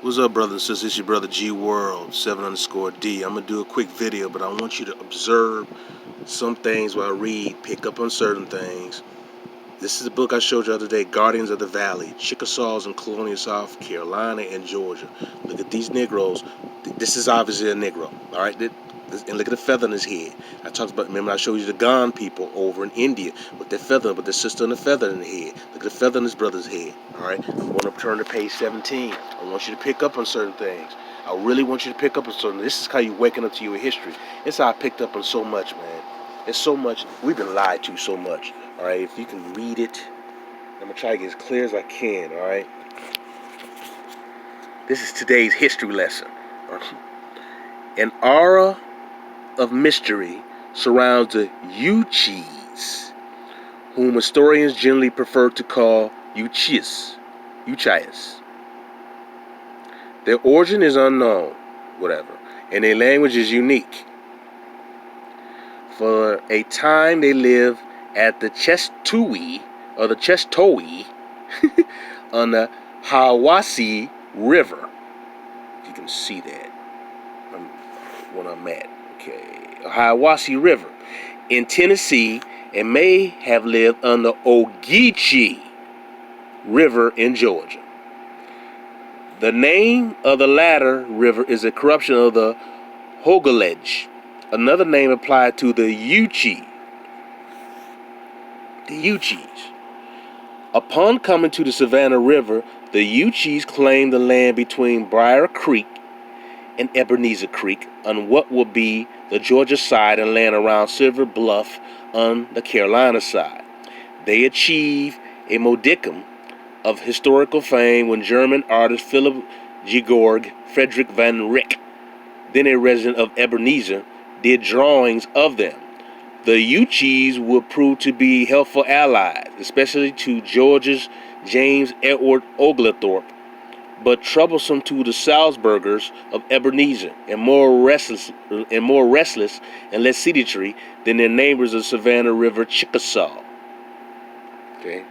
What's up, brothers and sisters? It's your brother G World 7_D. I'm gonna do a quick video, but I want you to observe some things while I read, pick up on certain things. This is a book I showed you the other day, Guardians of the Valley, Chickasaws in colonial South Carolina and Georgia. Look at these Negroes. This is obviously a Negro, all right? And look at the feather in his head. I talked about, remember I showed you the Gan people over in India with their feather, with their sister and the feather in the head. Look at the feather in his brother's head, all right? I'm going to turn to page 17. I want you to pick up on certain things. I really want you to pick up on certain. This is how you're waking up to your history. It's how I picked up on so much, man. It's so much. We've been lied to so much. All right, if you can read it, I'm gonna try to get as clear as I can. All right. This is today's history lesson. An aura of mystery surrounds the Uchis, whom historians generally prefer to call Uchis. Their origin is unknown, whatever, and their language is unique. For a time, they lived at the Chestoui on the Hiwassee River. If you can see that when I'm at, okay, Hiwassee River in Tennessee, and may have lived on the Ogeechee River in Georgia. The name of the latter river is a corruption of the Hogalege, another name applied to the Uchis. Upon coming to the Savannah River, the Uchis claimed the land between Briar Creek and Ebenezer Creek on what would be the Georgia side and land around Silver Bluff on the Carolina side. They achieved a modicum of historical fame when German artist Philip Georg Friedrich van Rijk, then a resident of Ebenezer, did drawings of them. The Uchis would prove to be helpful allies, especially to Georgia's James Edward Oglethorpe, but troublesome to the Salzburgers of Ebenezer, and more restless and less sedentary than their neighbors of Savannah River Chickasaw. Okay.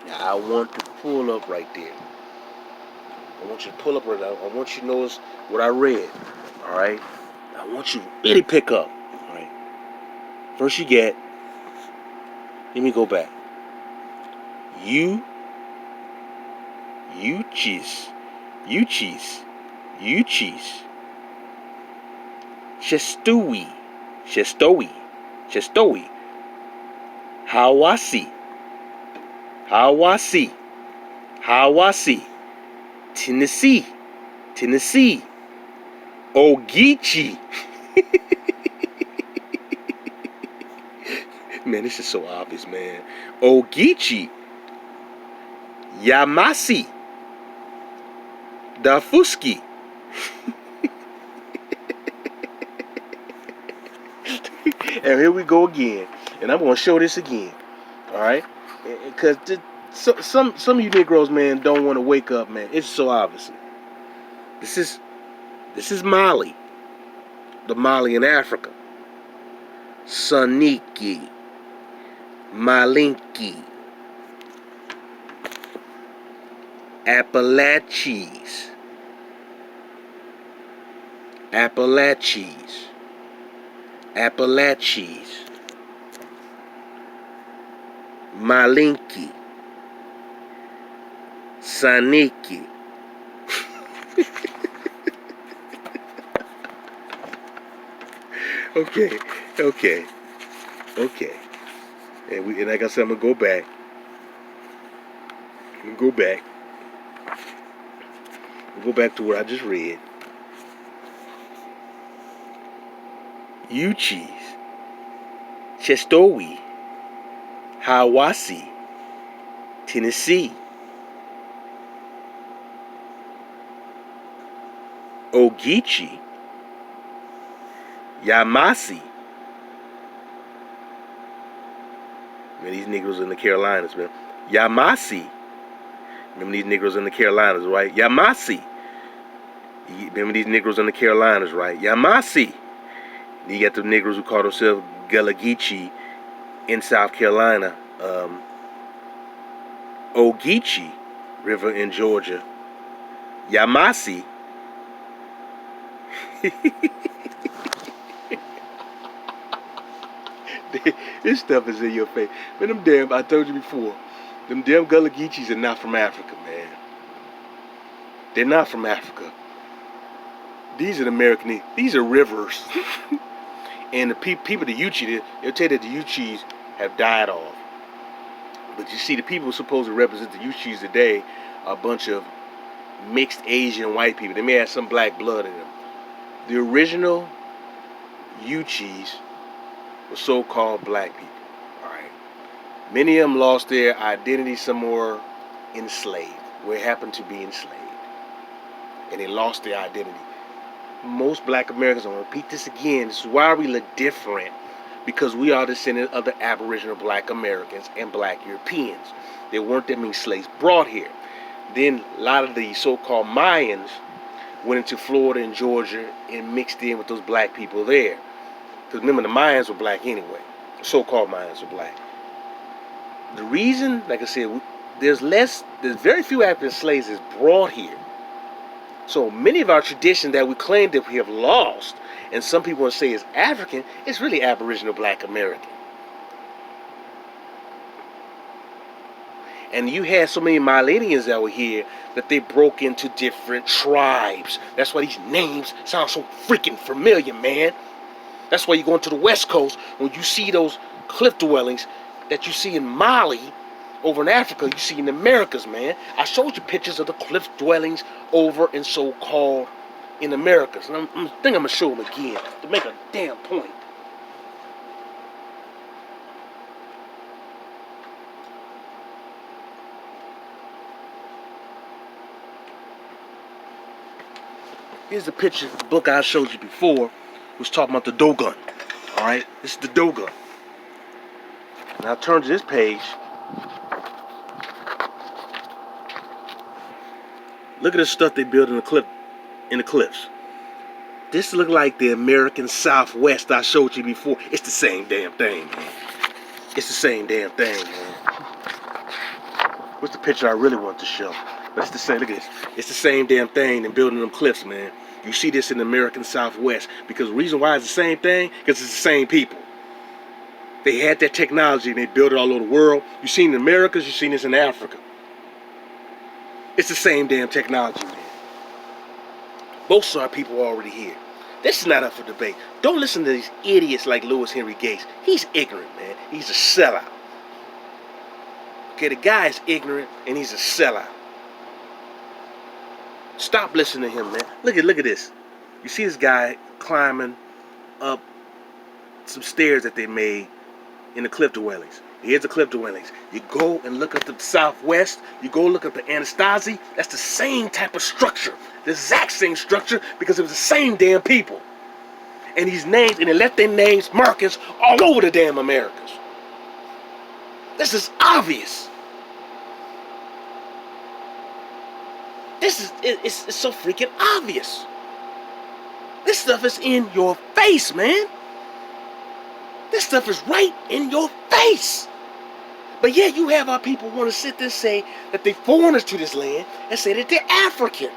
Now I want to pull up right there. I want you to pull up right now. I want you to notice what I read. All right. I want you to really pick up. All right. First you get, let me go back. Uchis, Chestoui, Hiwassee, Tennessee, Ogeechee. Man, this is so obvious, man. Ogeechee, Yamasee, Dafuski. And here we go again. And I'm going to show this again. All right? Because some of you Negroes, man, don't want to wake up, man. It's so obvious. This is Mali. The Mali in Africa. Saniki. Malinki. Appalachies. Malinki. Saniki. Okay. And like I said, I'm gonna go back. Go back to what I just read. Uchis, Chestoui, Hiwassee, Tennessee, Ogeechee, Yamasee. Man, these Negroes in the Carolinas, man. Yamasee. Remember these Negroes in the Carolinas, right? Yamasee. Remember these Negroes in the Carolinas, right? Yamasee. You got the Negroes who call themselves Gullah-Geechee in South Carolina. Ogeechee River in Georgia. Yamasi. This stuff is in your face. Man, them damn, I told you before, them damn Gullah Geechees are not from Africa, man. They're not from Africa. These are the American, these are rivers. And the people, the Uchis, they'll tell you that the Uchis have died off. But you see, the people supposed to represent the Uchis today are a bunch of mixed Asian white people. They may have some black blood in them. The original Uchis were so-called black people. All right. Many of them lost their identity somewhere enslaved, where it happened to be enslaved. And they lost their identity. Most black Americans, I'm going to repeat this again, this is why we look different, because we are descendants of the Aboriginal black Americans and black Europeans. There weren't that many slaves brought here. Then a lot of the so-called Mayans went into Florida and Georgia and mixed in with those black people there. Because remember, the Mayans were black anyway. The so-called Mayans were black. The reason, like I said, there's very few African slaves that's brought here. So many of our traditions that we claim that we have lost, and some people want to say is African, it's really Aboriginal black American. And you had so many Myladians that were here that they broke into different tribes. That's why these names sound so freaking familiar, man. That's why you go into the West Coast, when you see those cliff dwellings that you see in Mali, over in Africa, you see in the Americas, man. I showed you pictures of the cliff dwellings over in so-called in Americas. And I think I'm going to show them again to make a damn point. Here's the picture, the book I showed you before was talking about the Dogon. All right, this is the Dogon. Now turn to this page. Look at the stuff they built in the cliffs. This look like the American Southwest I showed you before. It's the same damn thing, man. It's the same damn thing, man. What's the picture I really want to show? But it's the same. Look at this. It's the same damn thing in building them cliffs, man. You see this in the American Southwest because the reason why it's the same thing, because it's the same people. They had that technology and they built it all over the world. You seen it in the Americas, you seen this in Africa. It's the same damn technology, man. Most of our people are already here. This is not up for debate. Don't listen to these idiots like Louis Henry Gates. He's ignorant, man. He's a sellout. Okay, the guy is ignorant and he's a sellout. Stop listening to him, man. Look at this. You see this guy climbing up some stairs that they made in the cliff dwellings. Here's the cliff dwellings. You go and look at the Southwest. You go look at the Anasazi. That's the same type of structure. The exact same structure because it was the same damn people. And these names, and they left their names markings all over the damn Americas. This is obvious. It's so freaking obvious. This stuff is in your face, man. This stuff is right in your face. But yet you have our people want to sit there and say that they're foreigners to this land and say that they're African.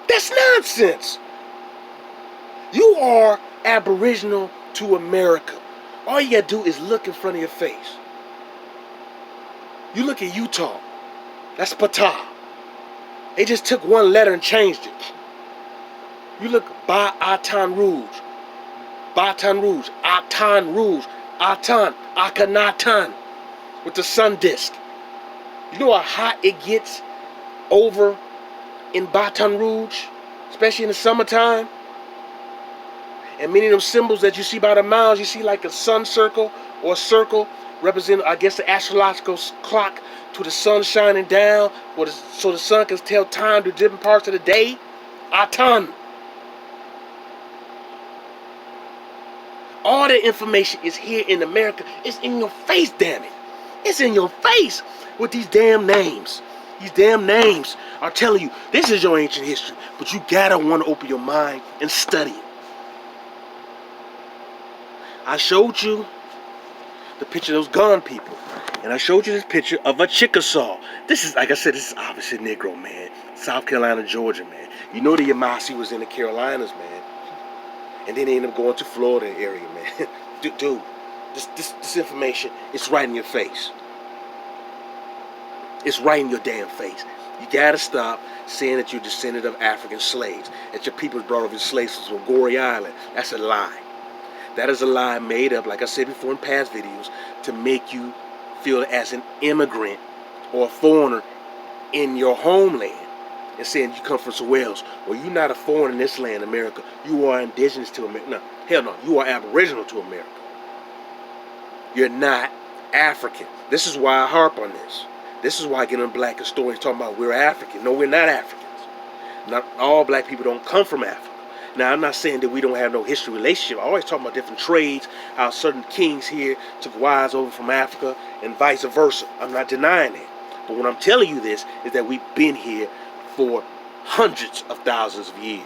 That's nonsense. You are Aboriginal to America. All you gotta do is look in front of your face. You look at Utah. That's Patah. They just took one letter and changed it. You look Baton Rouge. Baton Rouge. Baton Rouge. Atan, Akhenaten, with the sun disk. You know how hot it gets over in Baton Rouge, especially in the summertime? And many of those symbols that you see by the miles, you see like a sun circle or a circle representing, I guess, the astrological clock to the sun shining down, so the sun can tell time to different parts of the day. Atan. All that information is here in America. It's in your face, damn it. It's in your face with these damn names. These damn names are telling you this is your ancient history, but you gotta want to open your mind and study it. I showed you the picture of those gun people, and I showed you this picture of a Chickasaw. This is, like I said, this is obviously Negro, man. South Carolina, Georgia, man. You know the Yamasee was in the Carolinas, man. And then they ended up going to Florida area, man. Dude, this information, it's right in your face. It's right in your damn face. You gotta stop saying that you're descendant of African slaves, that your people brought over slaves from Goree Island. That's a lie. That is a lie made up, like I said before in past videos, to make you feel as an immigrant or a foreigner in your homeland, and saying you come from somewhere else. Well, you're not a foreigner in this land, America. You are indigenous to America. No, hell no. You are Aboriginal to America. You're not African. This is why I harp on this. This is why I get on black historians talking about we're African. No, we're not Africans. Not all black people don't come from Africa. Now, I'm not saying that we don't have no history relationship. I always talk about different trades, how certain kings here took wives over from Africa and vice versa. I'm not denying it. But what I'm telling you this is that we've been here for hundreds of thousands of years.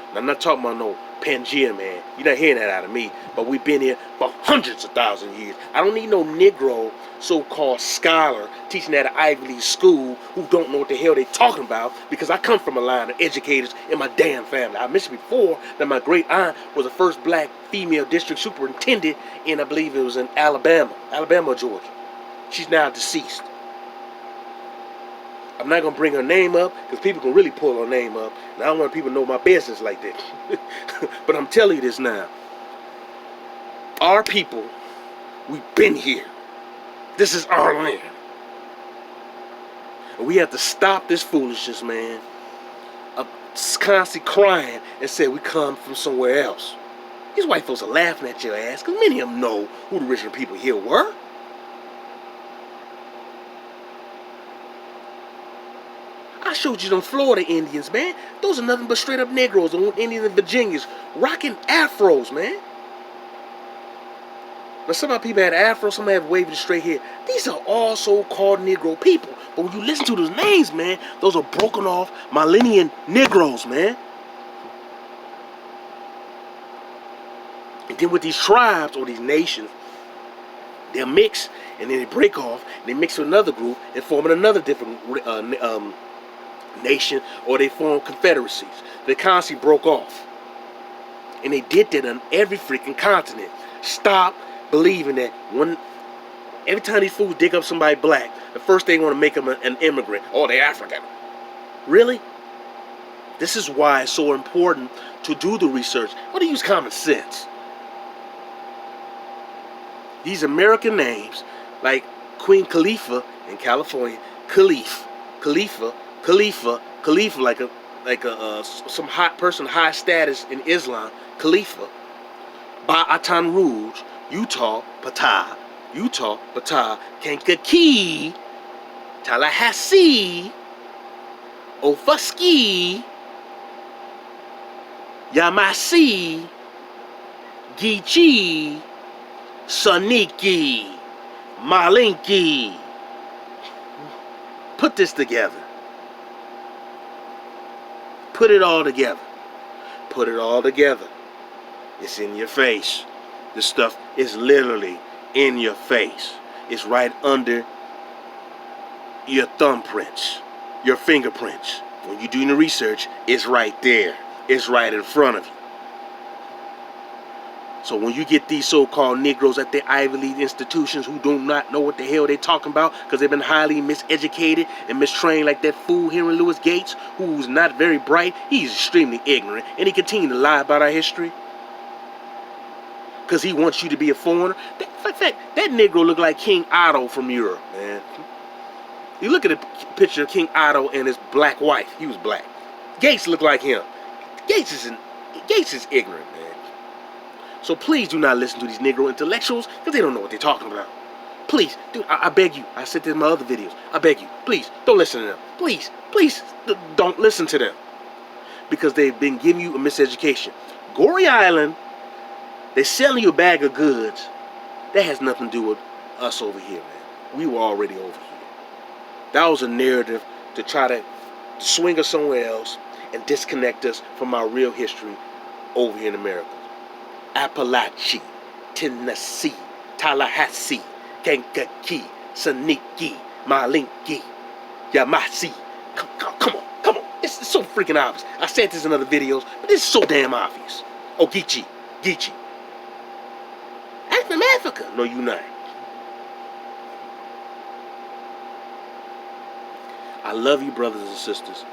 And I'm not talking about no Pangea, man. You're not hearing that out of me. But we've been here for hundreds of thousands of years. I don't need no Negro so-called scholar teaching at an Ivy League school who don't know what the hell they talking about, because I come from a line of educators in my damn family. I mentioned before that my great aunt was the first black female district superintendent in, I believe it was in Alabama or Georgia. She's now deceased. I'm not going to bring her name up because people can really pull her name up. And I don't want people to know my business like that. But I'm telling you this now. Our people, we've been here. This is our land. And we have to stop this foolishness, man. Of constantly crying and say we come from somewhere else. These white folks are laughing at your ass because many of them know who the original people here were. I showed you them Florida Indians, man. Those are nothing but straight up Negroes, the Indians and Virginians, rocking afros, man. Now, some of our people had afros, some have wavy straight hair. These are all so-called Negro people. But when you listen to those names, man, those are broken off Millennium Negroes, man. And then with these tribes or these nations, they'll mix, and then they break off, and they mix with another group and form another different nation, or they form confederacies. They constantly broke off. And they did that on every freaking continent. Stop believing that every time these fools dig up somebody black, the first thing they want to make them an immigrant. Oh, they're African. Really? This is why it's so important to do the research. Why do you use common sense? These American names, like Queen Khalifa in California, Khalifa, like some hot person, high status in Islam, Khalifa. Baton Rouge, Utah, Patah, Kankakee, Tallahassee, Ofuskee, Yamasee, Geechee, Saniki, Malinki. Put this together. Put it all together. Put it all together. It's in your face. This stuff is literally in your face. It's right under your thumbprints, your fingerprints. When you're doing the research, it's right there. It's right in front of you. So when you get these so-called Negroes at their Ivy League institutions who do not know what the hell they're talking about because they've been highly miseducated and mistrained, like that fool Henry Louis Gates, who's not very bright, he's extremely ignorant, and he continues to lie about our history because he wants you to be a foreigner. In fact, that Negro looked like King Otto from Europe, man. You look at a picture of King Otto and his black wife. He was black. Gates looked like him. Gates is ignorant, man. So please do not listen to these Negro intellectuals because they don't know what they're talking about. Please, dude, I beg you. I said this in my other videos. I beg you, please, don't listen to them. Please, don't listen to them. Because they've been giving you a miseducation. Goree Island, they're selling you a bag of goods. That has nothing to do with us over here, man. We were already over here. That was a narrative to try to swing us somewhere else and disconnect us from our real history over here in America. Appalachia, Tennessee, Tallahassee, Kankakee, Saniki, Malinki, Yamasee. Come on. freaking obvious. I said this in other videos, but this is so damn obvious. Oh, Geechee. I'm from Africa. No, you not. I love you, brothers and sisters.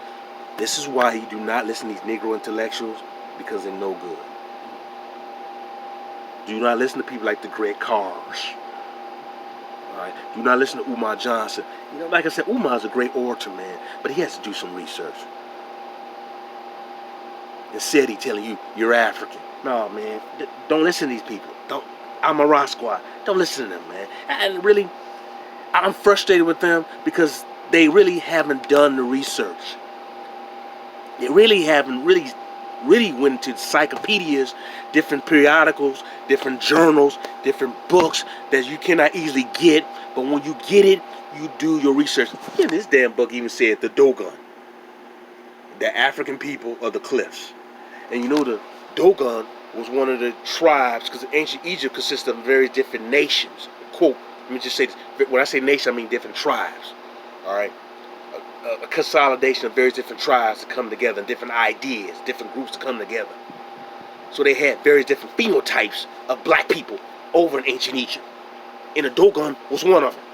This is why you do not listen to these Negro intellectuals, because they're no good. Do not listen to people like the Greg Carrs. Alright? Do not listen to Umar Johnson. You know, like I said, Umar's a great orator, man, but he has to do some research. Instead, he's telling you, you're African. No, man, don't listen to these people. I'm a Rosquad. Don't listen to them, man. And really, I'm frustrated with them because they really haven't done the research. They really haven't really went to encyclopedias, different periodicals, different journals, different books that you cannot easily get. But when you get it, you do your research. Yeah, this damn book even said the Dogon, the African people of the cliffs. And you know, the Dogon was one of the tribes, because ancient Egypt consisted of very different nations. Quote, let me just say this. When I say nation, I mean different tribes. All right? A consolidation of various different tribes to come together, and different ideas, different groups to come together. So they had various different phenotypes of black people over in ancient Egypt. And the Dogon was one of them.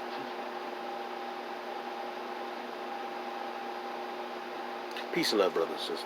Peace and love, brothers and sisters.